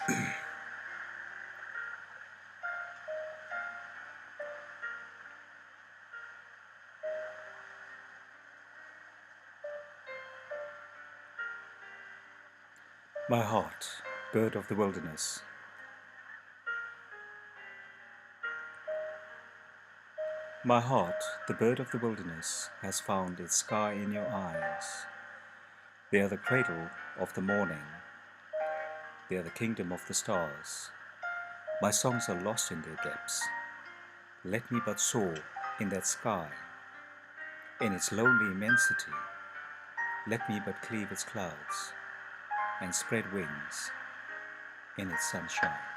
My heart, bird of the wilderness. My heart, the bird of the wilderness, has found its sky in your eyes. They are the cradle of the morning. They are the kingdom of the stars. My songs are lost in their depths. Let me but soar in that sky. In its lonely immensity, let me but cleave its clouds and spread wings in its sunshine.